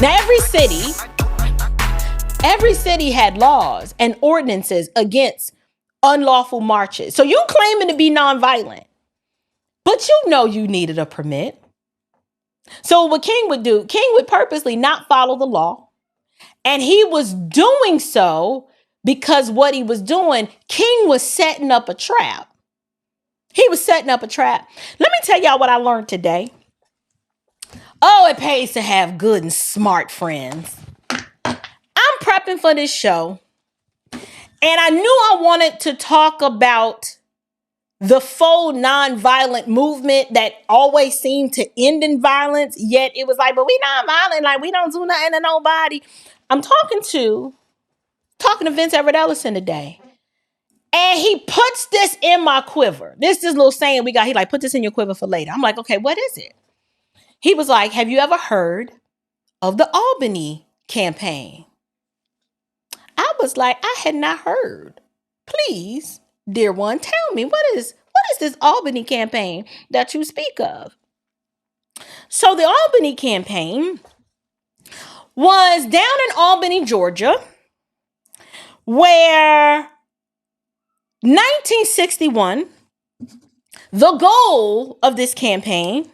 Now, every city had laws and ordinances against unlawful marches. So you claiming to be nonviolent, but you know you needed a permit. So what King would do, King would purposely not follow the law. And he was doing so because what he was doing, King was setting up a trap. He was setting up a trap. Let me tell y'all what I learned today. Oh, it pays to have good and smart friends. I'm prepping for this show, and I knew I wanted to talk about the faux nonviolent movement that always seemed to end in violence, yet it was like, but we nonviolent, like we don't do nothing to nobody. I'm talking to Vince Everett Ellison today, and he puts this in my quiver. This little saying we got, he like, put this in your quiver for later. I'm like, okay, what is it? He was like, have you ever heard of the Albany Campaign? I was like, I had not heard. Please, dear one, tell me, what is this Albany Campaign that you speak of? So the Albany Campaign was down in Albany, Georgia, where 1961, the goal of this campaign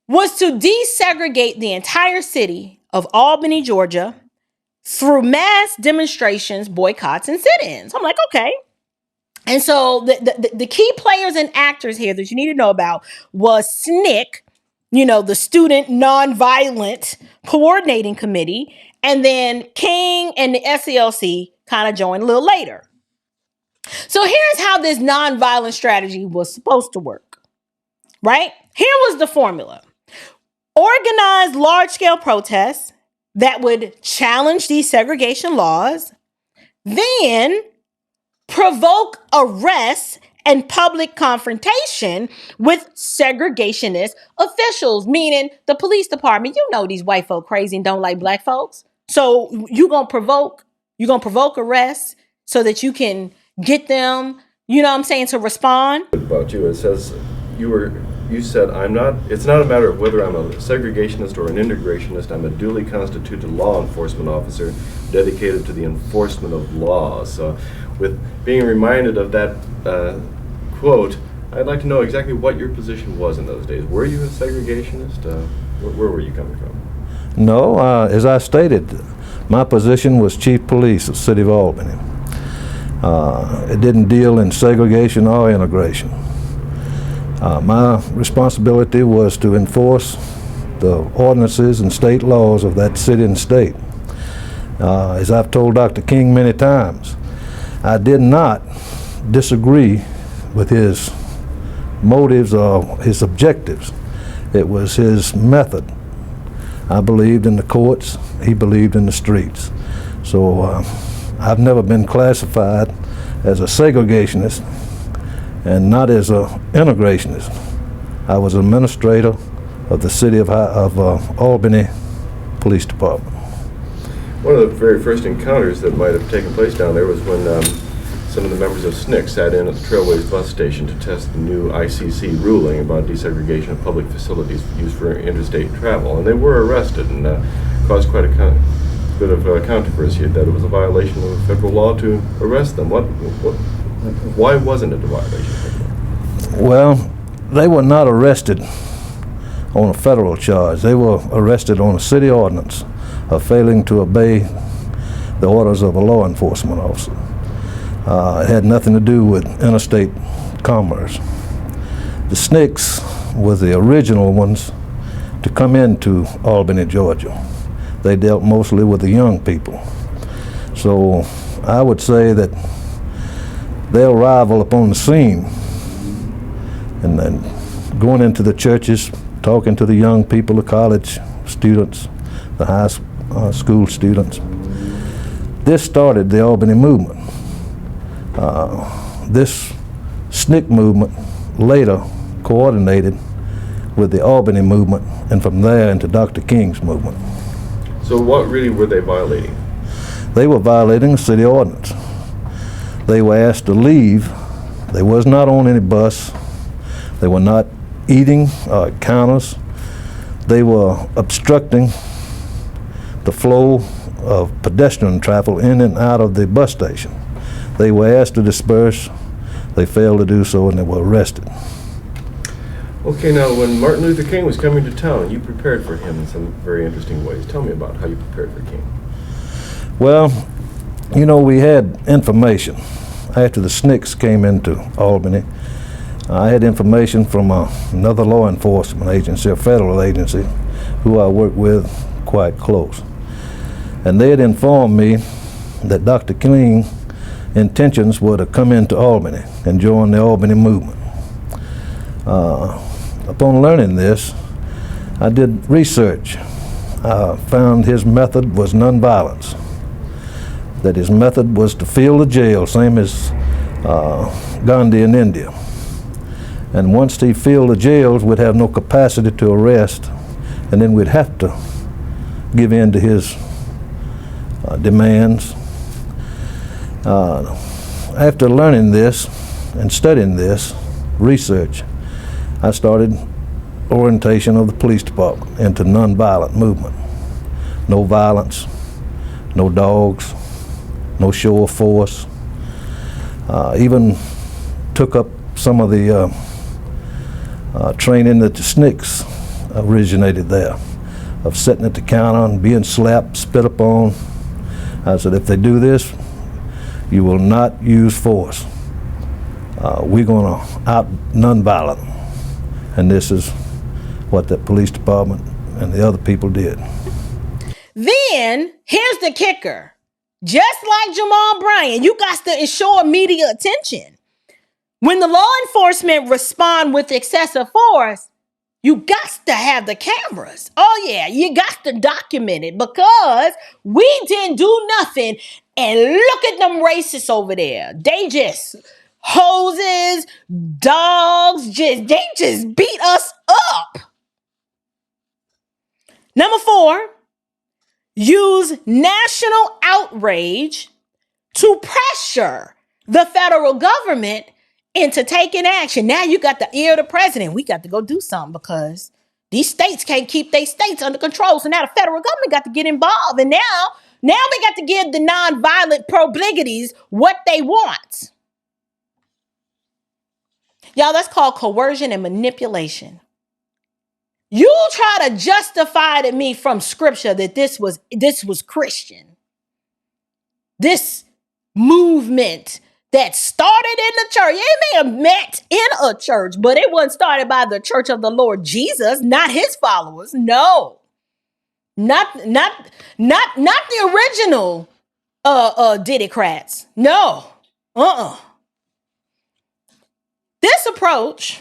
was to desegregate the entire city of Albany, Georgia, through mass demonstrations, boycotts, and sit-ins. I'm like, okay. And so the key players and actors here that you need to know about was SNCC, the Student Nonviolent Coordinating Committee, and then King and the SCLC kind of joined a little later. So here's how this nonviolent strategy was supposed to work, right? Here was the formula. Organize large-scale protests that would challenge these segregation laws, then provoke arrests and public confrontation with segregationist officials, meaning the police department. You know these white folk crazy and don't like black folks. So you're gonna provoke arrests so that you can get them, to respond. About you, it says you said, it's not a matter of whether I'm a segregationist or an integrationist. I'm a duly constituted law enforcement officer dedicated to the enforcement of laws. So with being reminded of that quote, I'd like to know exactly what your position was in those days. Were you a segregationist? Where were you coming from? No, as I stated, my position was chief police of the city of Albany. It didn't deal in segregation or integration. My responsibility was to enforce the ordinances and state laws of that city and state. As I've told Dr. King many times, I did not disagree with his motives or his objectives. It was his method. I believed in the courts, he believed in the streets. So I've never been classified as a segregationist and not as an integrationist. I was an administrator of the city of Albany Police Department. One of the very first encounters that might have taken place down there was when some of the members of SNCC sat in at the Trailways bus station to test the new ICC ruling about desegregation of public facilities used for interstate travel. And they were arrested and caused quite a bit of controversy that it was a violation of federal law to arrest them. Why wasn't it a violation? Well, they were not arrested on a federal charge. They were arrested on a city ordinance of failing to obey the orders of a law enforcement officer. It had nothing to do with interstate commerce. The SNCCs were the original ones to come into Albany, Georgia. They dealt mostly with the young people. So I would say that their arrival upon the scene and then going into the churches, talking to the young people, the college students, the high school students, this started the Albany movement. This SNCC movement later coordinated with the Albany movement, and from there into Dr. King's movement. So what really were they violating? They were violating the city ordinance. They were asked to leave. They was not on any bus. They were not eating counters. They were obstructing the flow of pedestrian travel in and out of the bus station. They were asked to disperse. They failed to do so, and they were arrested. Okay, now when Martin Luther King was coming to town, you prepared for him in some very interesting ways. Tell me about how you prepared for King. Well, you know, we had information. After the SNCCs came into Albany, I had information from another law enforcement agency, a federal agency, who I worked with quite close. And they had informed me that Dr. King's intentions were to come into Albany and join the Albany movement. Upon learning this, I did research. I found his method was nonviolence, that his method was to fill the jail, same as Gandhi in India. And once he filled the jails, we'd have no capacity to arrest, and then we'd have to give in to his demands. After learning this and studying this research, I started orientation of the police department into nonviolent movement. No violence, no dogs, no show of force. Even took up some of the training that the SNCCs originated there, of sitting at the counter and being slapped, spit upon. I said, if they do this, you will not use force. We're going to out nonviolent them. And this is what the police department and the other people did. Then, here's the kicker. Just like Jamal Bryant, you got to ensure media attention. When the law enforcement respond with excessive force, you got to have the cameras. Oh yeah, you got to document it, because we didn't do nothing. And look at them racists over there. They just hoses, dogs, they just beat us up. Number 4, use national outrage to pressure the federal government into taking action. Now you got the ear of the president. We got to go do something, because these states can't keep their states under control. So now the federal government got to get involved. And now we got to give the nonviolent complexities what they want. Y'all, that's called coercion and manipulation. You try to justify to me from scripture that this was Christian. This movement that started in the church. It may have met in a church, but it wasn't started by the church of the Lord Jesus, not his followers. No. Not the original Diddicrats. No. This approach,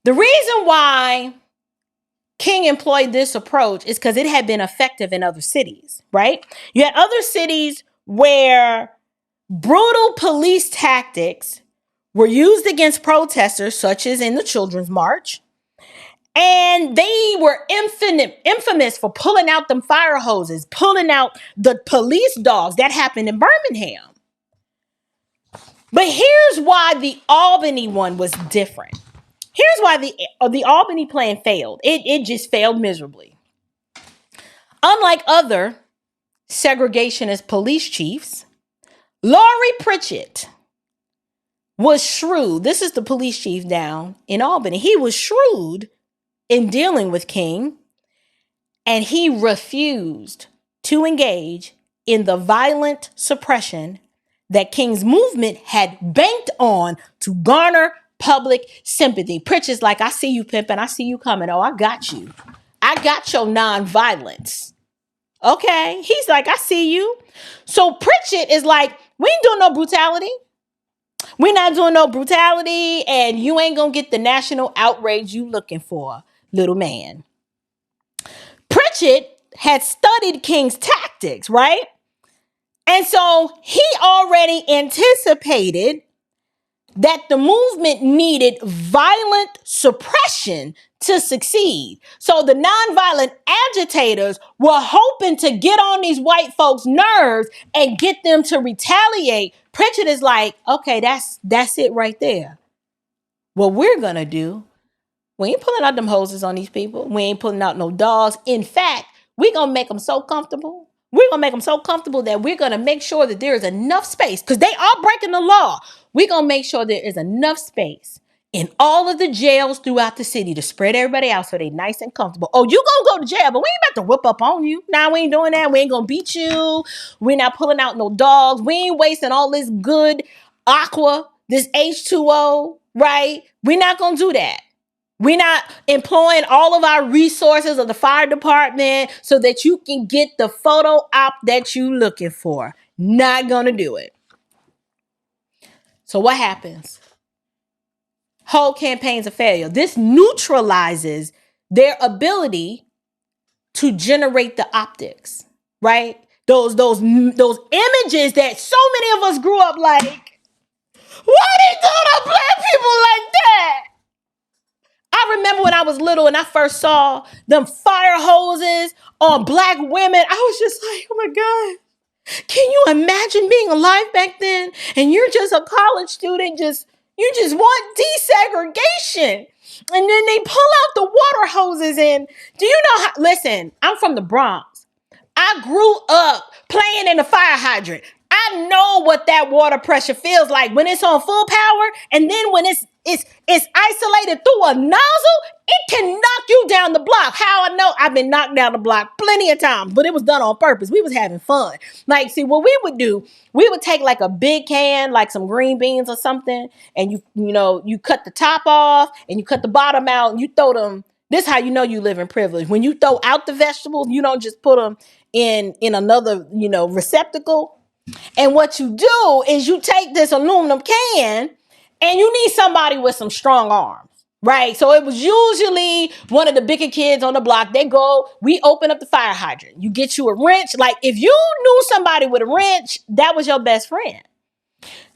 the reason why King employed this approach is because it had been effective in other cities, right? You had other cities where brutal police tactics were used against protesters, such as in the Children's March. And they were infamous for pulling out them fire hoses, pulling out the police dogs. That happened in Birmingham. But here's why the Albany one was different. Here's why the Albany plan failed. It just failed miserably. Unlike other segregationist police chiefs, Laurie Pritchett was shrewd. This is the police chief down in Albany. He was shrewd in dealing with King, and he refused to engage in the violent suppression that King's movement had banked on to garner public sympathy. Pritchett's like, I see you pimping, I see you coming. Oh, I got you. I got your nonviolence. Okay. He's like, I see you. So Pritchett is like, we ain't doing no brutality. We're not doing no brutality, and you ain't gonna get the national outrage you looking for, little man. Pritchett had studied King's tactics, right? And so he already anticipated that the movement needed violent suppression to succeed. So the nonviolent agitators were hoping to get on these white folks' nerves and get them to retaliate. Pritchett is like, okay, that's it right there. What we're gonna do, we ain't pulling out them hoses on these people. We ain't pulling out no dogs. In fact, We're going to make them so comfortable. We're going to make them so comfortable that we're going to make sure that there is enough space, because they are breaking the law. We're going to make sure there is enough space in all of the jails throughout the city to spread everybody out so they nice and comfortable. Oh, you gonna go to jail, but we ain't about to whip up on you. Nah, we ain't doing that. We ain't gonna beat you. We're not pulling out no dogs. We ain't wasting all this good aqua, this H2O, right? We're not gonna do that. We're not employing all of our resources of the fire department so that you can get the photo op that you looking for. Not gonna do it. So what happens? Whole campaign's a failure. This neutralizes their ability to generate the optics, right? Those images that so many of us grew up like, why they do to black people like that? I remember when I was little and I first saw them fire hoses on black women. I was just like, oh my God. Can you imagine being alive back then? And you're just a college student, you just want desegregation. And then they pull out the water hoses. And do you know how, listen, I'm from the Bronx. I grew up playing in the fire hydrant. I know what that water pressure feels like when it's on full power, and then when it's isolated through a nozzle, it can knock you down the block. How I know? I've been knocked down the block plenty of times, but it was done on purpose. We was having fun. Like, see, what we would do, we would take like a big can, like some green beans or something, and you cut the top off and you cut the bottom out and you throw them. This is how you know you live in privilege. When you throw out the vegetables, you don't just put them in another, receptacle. And what you do is you take this aluminum can and you need somebody with some strong arms, right? So it was usually one of the bigger kids on the block. We open up the fire hydrant. You get you a wrench. Like if you knew somebody with a wrench, that was your best friend.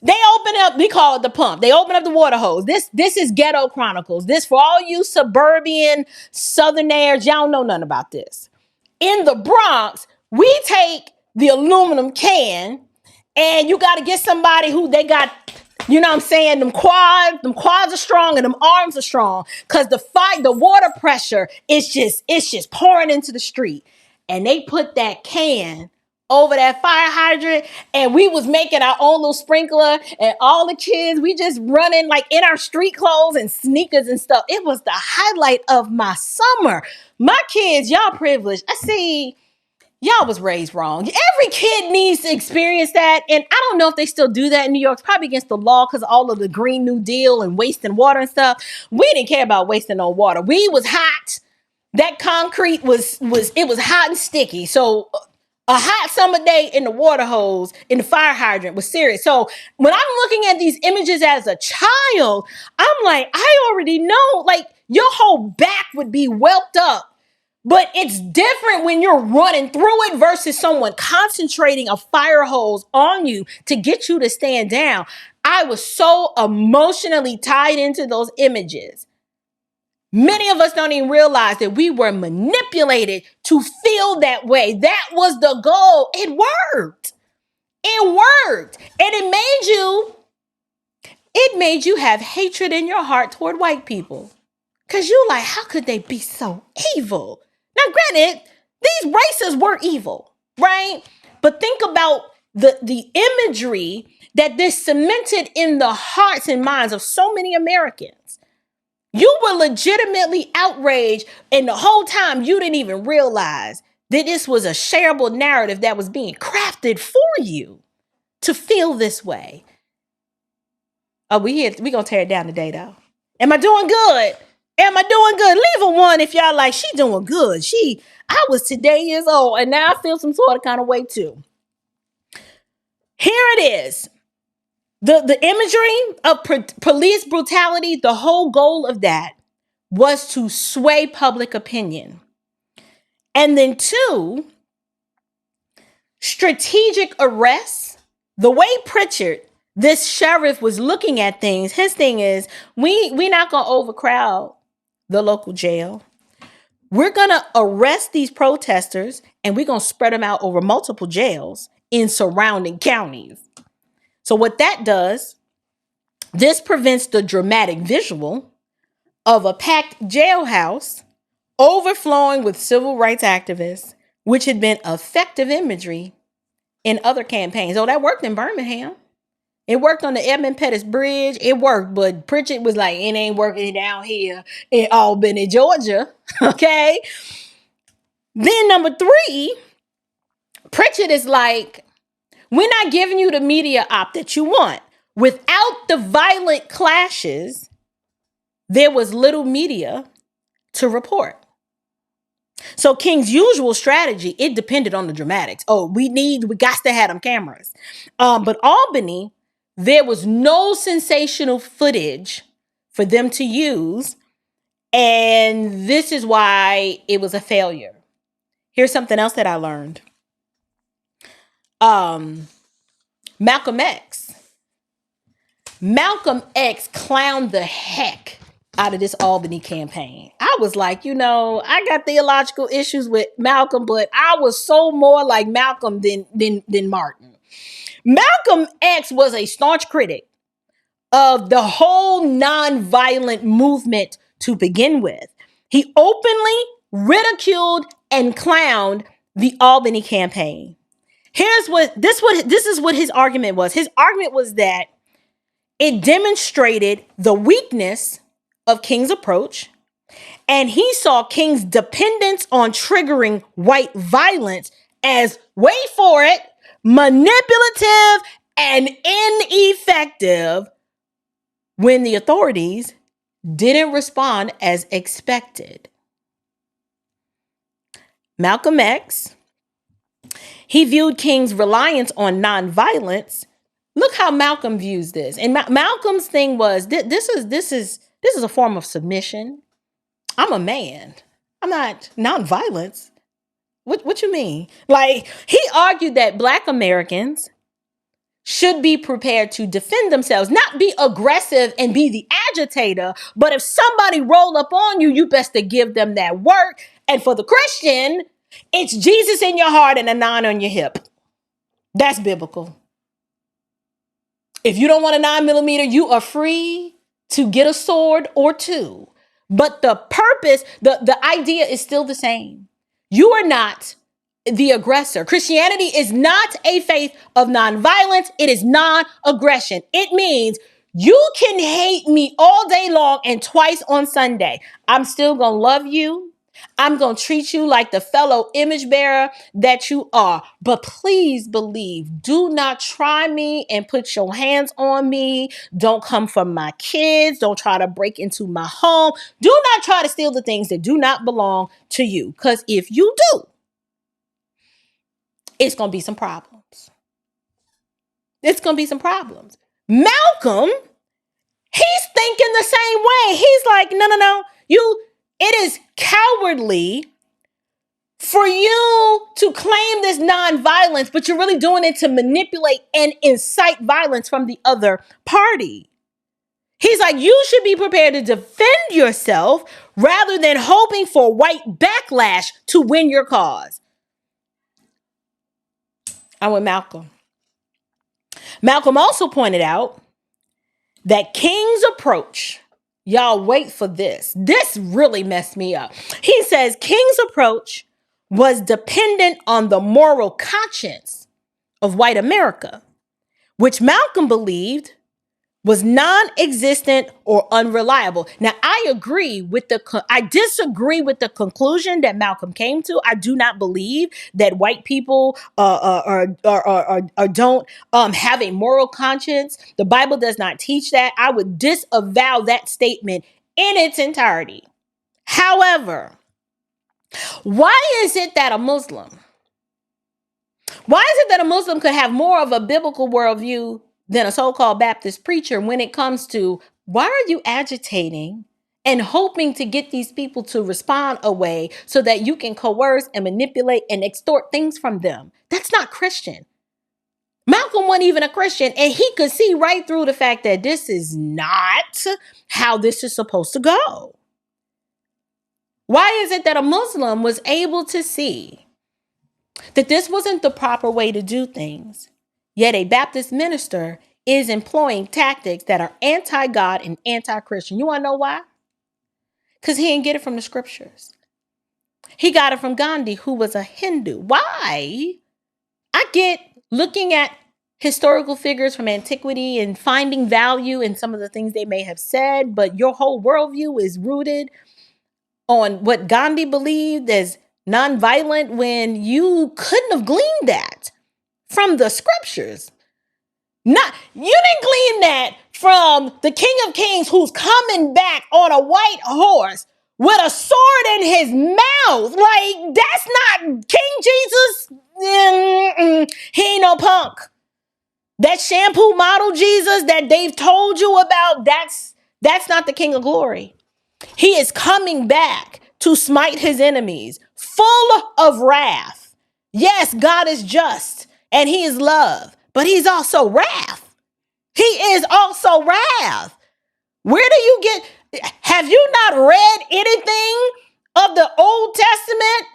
They open up, we call it the pump. They open up the water hose. This is Ghetto Chronicles. This for all you suburban Southerners, y'all don't know nothing about this. In the Bronx, we take the aluminum can and you got to get somebody who they got, them quads are strong and them arms are strong because the water pressure is just pouring into the street. And they put that can over that fire hydrant and we was making our own little sprinkler and all the kids, we just running like in our street clothes and sneakers and stuff. It was the highlight of my summer. My kids, y'all privileged. I see y'all was raised wrong. Every kid needs to experience that. And I don't know if they still do that in New York. It's probably against the law because of all of the Green New Deal and wasting water and stuff. We didn't care about wasting no water. We was hot. That concrete was hot and sticky. So a hot summer day in the water hose, in the fire hydrant was serious. So when I'm looking at these images as a child, I'm like, I already know, like your whole back would be whelped up. But it's different when you're running through it versus someone concentrating a fire hose on you to get you to stand down. I was so emotionally tied into those images. Many of us don't even realize that we were manipulated to feel that way. That was the goal. It worked. It worked. And it made you have hatred in your heart toward white people. Because you're like, how could they be so evil? Now, granted, these races were evil, right? But think about the imagery that this cemented in the hearts and minds of so many Americans. You were legitimately outraged, and the whole time you didn't even realize that this was a shareable narrative that was being crafted for you to feel this way. Oh, we're going to tear it down today, though. Am I doing good? Am I doing good? Leave a one if y'all like, she doing good. I was today years old, and now I feel some sort of kind of way, too. Here it is. The imagery of police brutality, the whole goal of that was to sway public opinion. And then 2, strategic arrests. The way Pritchett, this sheriff, was looking at things, his thing is, we not going to overcrowd the local jail. We're going to arrest these protesters and we're going to spread them out over multiple jails in surrounding counties. So what that does, this prevents the dramatic visual of a packed jailhouse overflowing with civil rights activists which had been effective imagery in other campaigns. Oh, that worked in Birmingham. It worked on the Edmund Pettus Bridge. It worked, but Pritchett was like, it ain't working down here in Albany, Georgia. Okay. Then number 3, Pritchett is like, we're not giving you the media op that you want. Without the violent clashes, there was little media to report. So King's usual strategy, it depended on the dramatics. Oh, we got to have them cameras. But Albany, there was no sensational footage for them to use. And this is why it was a failure. Here's something else that I learned. Malcolm X clowned the heck out of this Albany campaign. I was like, I got theological issues with Malcolm, but I was so more like Malcolm than Martin. Malcolm X was a staunch critic of the whole nonviolent movement to begin with. He openly ridiculed and clowned the Albany campaign. This is what his argument was. His argument was that it demonstrated the weakness of King's approach, and he saw King's dependence on triggering white violence as, wait for it, manipulative and ineffective when the authorities didn't respond as expected. Malcolm X, he viewed King's reliance on nonviolence. Look how Malcolm views this. And Malcolm's thing was, this is a form of submission. I'm a man. I'm not nonviolence. What you mean? Like, he argued that Black Americans should be prepared to defend themselves, not be aggressive and be the agitator. But if somebody roll up on you, you best to give them that work. And for the Christian, it's Jesus in your heart and a 9 on your hip. That's biblical. If you don't want a 9mm, you are free to get a sword or 2. But the purpose, the idea is still the same. You are not the aggressor. Christianity is not a faith of nonviolence. It is non-aggression. It means you can hate me all day long and twice on Sunday. I'm still going to love you. I'm going to treat you like the fellow image bearer that you are. But please believe, do not try me and put your hands on me. Don't come for my kids. Don't try to break into my home. Do not try to steal the things that do not belong to you. Because if you do, it's going to be some problems. It's going to be some problems. Malcolm, he's thinking the same way. He's like, no. It is cowardly for you to claim this nonviolence, but you're really doing it to manipulate and incite violence from the other party. He's like, you should be prepared to defend yourself rather than hoping for white backlash to win your cause. I'm with Malcolm. Malcolm also pointed out that King's approach, y'all wait for this. This really messed me up. He says King's approach was dependent on the moral conscience of white America, which Malcolm believed was non-existent or unreliable. Now, I disagree with the conclusion that Malcolm came to. I do not believe that white people don't have a moral conscience. The Bible does not teach that. I would disavow that statement in its entirety. However, why is it that a Muslim could have more of a biblical worldview than a so-called Baptist preacher when it comes to why are you agitating and hoping to get these people to respond a way so that you can coerce and manipulate and extort things from them? That's not Christian. Malcolm wasn't even a Christian, and he could see right through the fact that this is not how this is supposed to go. Why is it that a Muslim was able to see that this wasn't the proper way to do things, yet a Baptist minister is employing tactics that are anti-God and anti-Christian? You want to know why? Because he didn't get it from the scriptures. He got it from Gandhi, who was a Hindu. Why? I get looking at historical figures from antiquity and finding value in some of the things they may have said, but your whole worldview is rooted on what Gandhi believed as nonviolent when you couldn't have gleaned that from the scriptures. You didn't glean that from the King of Kings who's coming back on a white horse with a sword in his mouth. Like, that's not King Jesus. He ain't no punk. That shampoo model Jesus that they've told you about, that's not the King of Glory. He is coming back to smite his enemies, full of wrath. Yes, God is just and he is love, but he's also wrath. He is also wrath. Where do you have you not read anything of the Old Testament?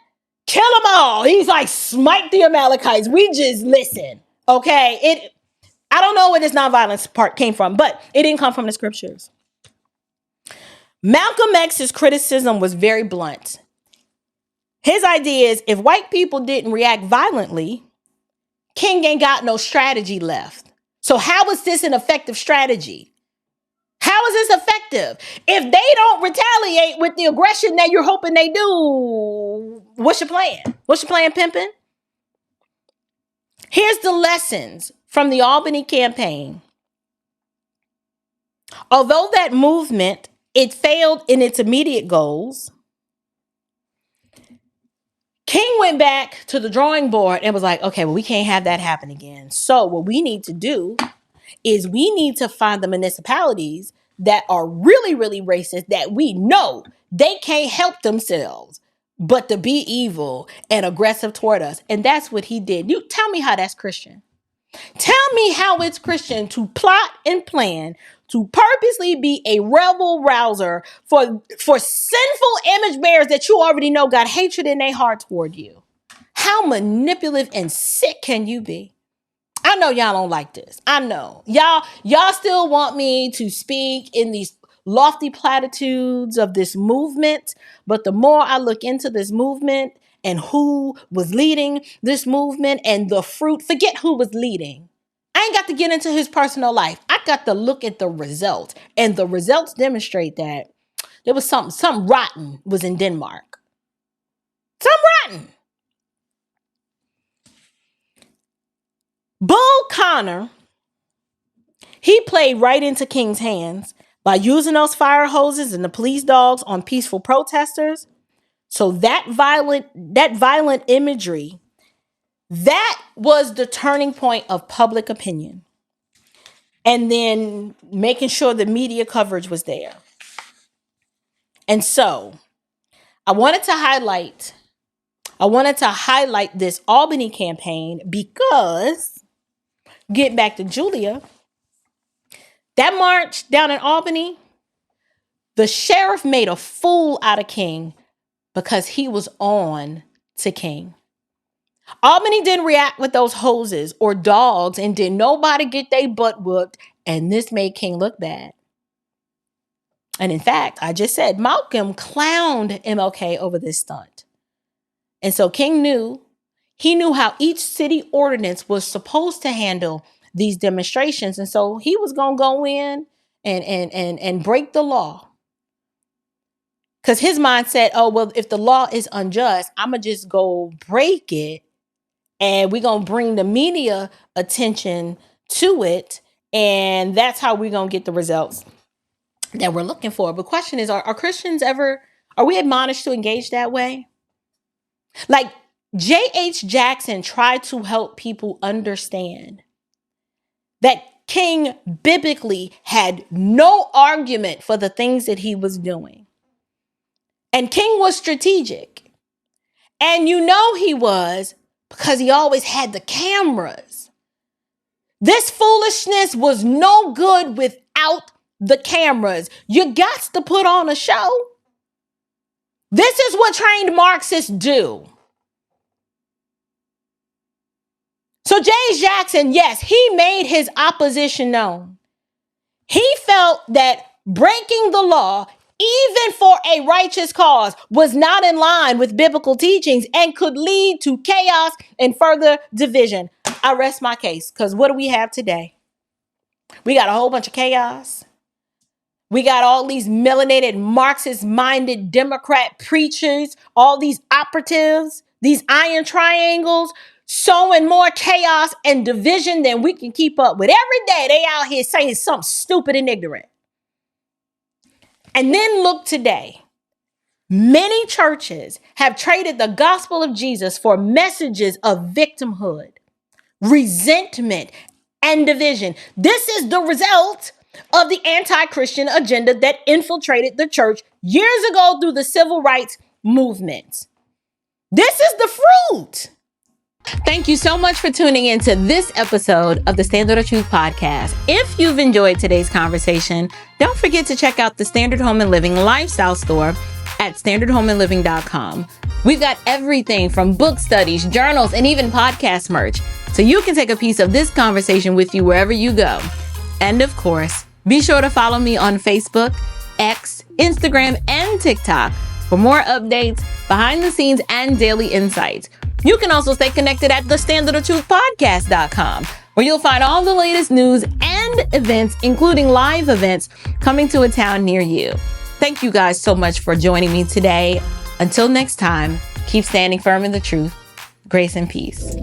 Kill them all. He's like, smite the Amalekites. We just listen. Okay. I don't know where this nonviolence part came from, but it didn't come from the scriptures. Malcolm X's criticism was very blunt. His idea is if white people didn't react violently, King ain't got no strategy left. So how is this an effective strategy? How is this effective? If they don't retaliate with the aggression that you're hoping they do, what's your plan? What's your plan, pimpin'? Here's the lessons from the Albany Campaign. Although that movement, it failed in its immediate goals, King went back to the drawing board and was like, okay, well, we can't have that happen again. So what we need to do is we need to find the municipalities that are really, really racist, that we know they can't help themselves but to be evil and aggressive toward us. And that's what he did. You tell me how that's Christian. Tell me how it's Christian to plot and plan to purposely be a rebel rouser for sinful image bearers that you already know got hatred in their heart toward you. How manipulative and sick can you be? I know y'all don't like this. I know. Y'all still want me to speak in these lofty platitudes of this movement, but the more I look into this movement and who was leading this movement and the fruit, forget who was leading. I ain't got to get into his personal life. I got to look at the results. And the results demonstrate that there was something rotten was in Denmark. Something rotten. Bull Connor, he played right into King's hands by using those fire hoses and the police dogs on peaceful protesters. So that violent imagery, that was the turning point of public opinion. And then making sure the media coverage was there. And so I wanted to highlight this Albany campaign because, get back to Julia, that march down in Albany, the sheriff made a fool out of King because he was on to King. Albany didn't react with those hoses or dogs and did nobody get their butt whooped, and this made King look bad. And in fact, I just said Malcolm clowned MLK over this stunt. And so King knew how each city ordinance was supposed to handle these demonstrations. And so he was going to go in and break the law. Because his mind said, oh, well, if the law is unjust, I'm going to just go break it. And we're going to bring the media attention to it. And that's how we're going to get the results that we're looking for. But the question is, are Christians are we admonished to engage that way? Like J.H. Jackson tried to help people understand that King biblically had no argument for the things that he was doing. And King was strategic. And you know he was because he always had the cameras. This foolishness was no good without the cameras. You got to put on a show. This is what trained Marxists do. So J.H. Jackson, yes, he made his opposition known. He felt that breaking the law even for a righteous cause, was not in line with biblical teachings and could lead to chaos and further division. I rest my case, because what do we have today? We got a whole bunch of chaos. We got all these melanated, Marxist-minded Democrat preachers, all these operatives, these iron triangles, sowing more chaos and division than we can keep up with. Every day they out here saying something stupid and ignorant. And then look today. Many churches have traded the gospel of Jesus for messages of victimhood, resentment, and division. This is the result of the anti-Christian agenda that infiltrated the church years ago through the civil rights movement. This is the fruit. Thank you so much for tuning in to this episode of the Standard of Truth podcast. If you've enjoyed today's conversation, don't forget to check out the Standard Home and Living lifestyle store at standardhomeandliving.com. We've got everything from book studies, journals, and even podcast merch, so you can take a piece of this conversation with you wherever you go. And of course, be sure to follow me on Facebook, X, Instagram, and TikTok for more updates, behind the scenes, and daily insights. You can also stay connected at thestandardofTruthPodcast.com, where you'll find all the latest news and events, including live events coming to a town near you. Thank you guys so much for joining me today. Until next time, keep standing firm in the truth. Grace and peace.